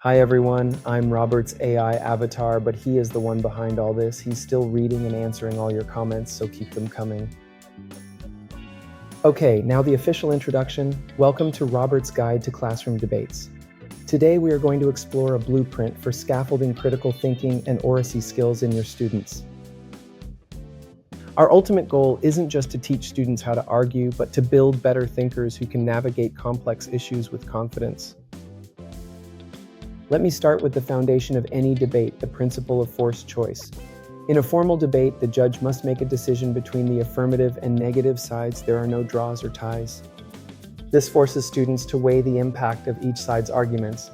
Hi everyone, I'm Robert's AI avatar, but he is the one behind all this. He's still reading and answering all your comments, so keep them coming. Okay, now the official introduction. Welcome to Robert's Guide to Classroom Debates. Today we are going to explore a blueprint for scaffolding critical thinking and oracy skills in your students. Our ultimate goal isn't just to teach students how to argue, but to build better thinkers who can navigate complex issues with confidence. Let me start with the foundation of any debate, the principle of forced choice. In a formal debate, the judge must make a decision between the affirmative and negative sides. There are no draws or ties. This forces students to weigh the impact of each side's arguments.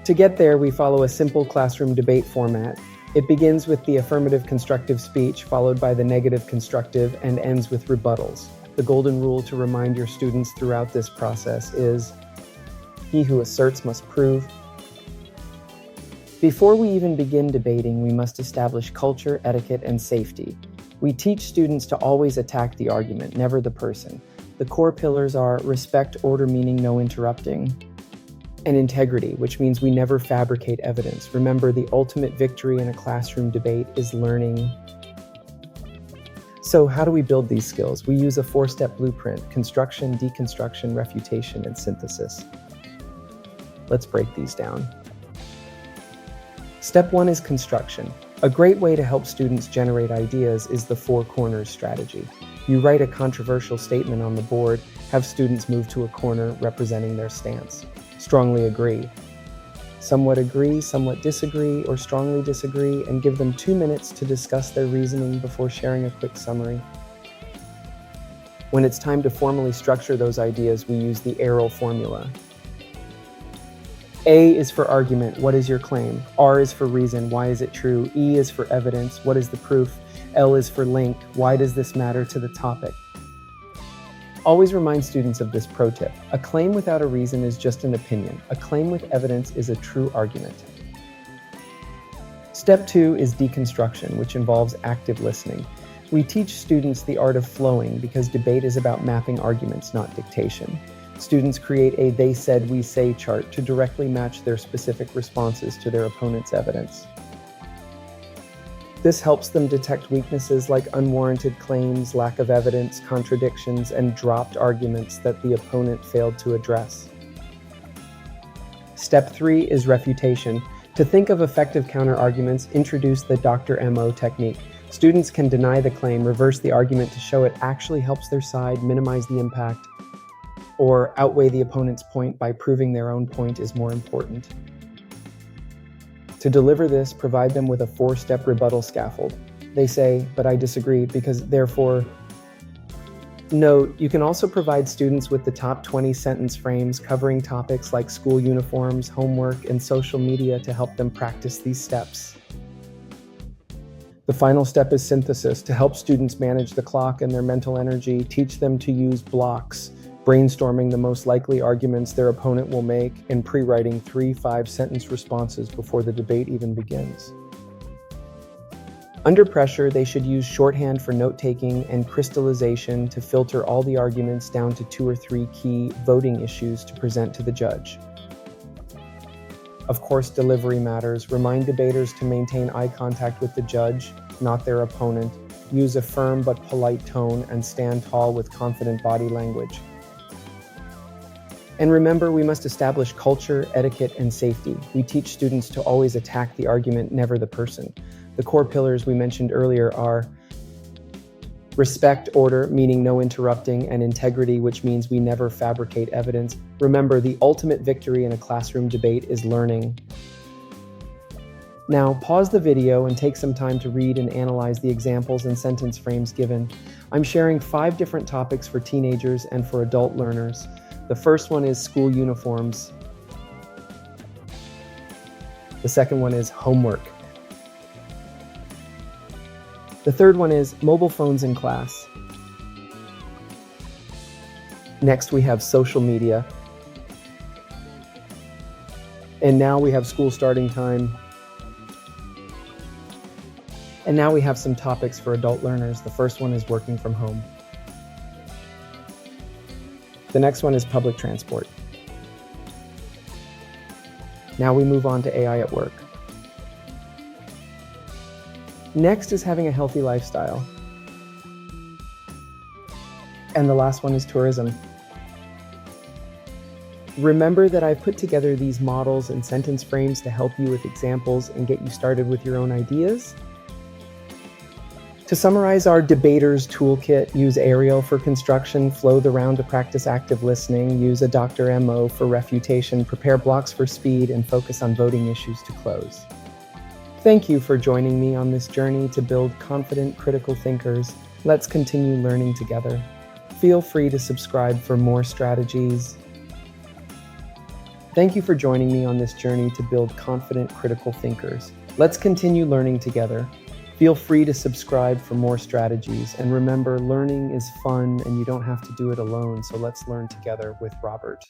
To get there, we follow a simple classroom debate format. It begins with the affirmative constructive speech, followed by the negative constructive, and ends with rebuttals. The golden rule to remind your students throughout this process is, he who asserts must prove. Before we even begin debating, we must establish culture, etiquette, and safety. We teach students to always attack the argument, never the person. The core pillars are respect, order meaning no interrupting, and integrity, which means we never fabricate evidence. Remember, the ultimate victory in a classroom debate is learning. So how do we build these skills? We use a 4-step blueprint: construction, deconstruction, refutation, and synthesis. Let's break these down. Step 1 is construction. A great way to help students generate ideas is the 4 corners strategy. You write a controversial statement on the board, have students move to a corner representing their stance. Strongly agree, somewhat agree, somewhat disagree, or strongly disagree, and give them 2 minutes to discuss their reasoning before sharing a quick summary. When it's time to formally structure those ideas, we use the AIRL formula. A is for argument, what is your claim? R is for reason, why is it true? E is for evidence, what is the proof? L is for link, why does this matter to the topic? Always remind students of this pro tip. A claim without a reason is just an opinion. A claim with evidence is a true argument. Step 2 is deconstruction, which involves active listening. We teach students the art of flowing because debate is about mapping arguments, not dictation. Students create a they said, we say chart to directly match their specific responses to their opponent's evidence. This helps them detect weaknesses like unwarranted claims, lack of evidence, contradictions, and dropped arguments that the opponent failed to address. Step 3 is refutation. To think of effective counterarguments, introduce the Dr. MO technique. Students can deny the claim, reverse the argument to show it actually helps their side, minimize the impact, or outweigh the opponent's point by proving their own point is more important. To deliver this, provide them with a 4-step rebuttal scaffold. They say, but I disagree because therefore. Note, you can also provide students with the top 20 sentence frames covering topics like school uniforms, homework, and social media to help them practice these steps. The final step is synthesis. To help students manage the clock and their mental energy, teach them to use blocks, brainstorming the most likely arguments their opponent will make, and pre-writing 3 5-sentence responses before the debate even begins. Under pressure, they should use shorthand for note-taking and crystallization to filter all the arguments down to 2 or 3 key voting issues to present to the judge. Of course, delivery matters. Remind debaters to maintain eye contact with the judge, not their opponent. Use a firm but polite tone and stand tall with confident body language. And remember, we must establish culture, etiquette, and safety. We teach students to always attack the argument, never the person. The core pillars we mentioned earlier are respect, order, meaning no interrupting, and integrity, which means we never fabricate evidence. Remember, the ultimate victory in a classroom debate is learning. Now, pause the video and take some time to read and analyze the examples and sentence frames given. I'm sharing 5 different topics for teenagers and for adult learners. The first one is school uniforms. The second one is homework. The third one is mobile phones in class. Next, we have social media. And now we have school starting time. And now we have some topics for adult learners. The first one is working from home. The next one is public transport. Now we move on to AI at work. Next is having a healthy lifestyle. And the last one is tourism. Remember that I've put together these models and sentence frames to help you with examples and get you started with your own ideas. To summarize our debaters toolkit, use Ariel for construction, flow the round to practice active listening, use a Dr. MO for refutation, prepare blocks for speed, and focus on voting issues to close. Thank you for joining me on this journey to build confident critical thinkers. Let's continue learning together. Feel free to subscribe for more strategies. Thank you for joining me on this journey to build confident critical thinkers. Let's continue learning together. Feel free to subscribe for more strategies. And remember, learning is fun and you don't have to do it alone. So let's learn together with Robert.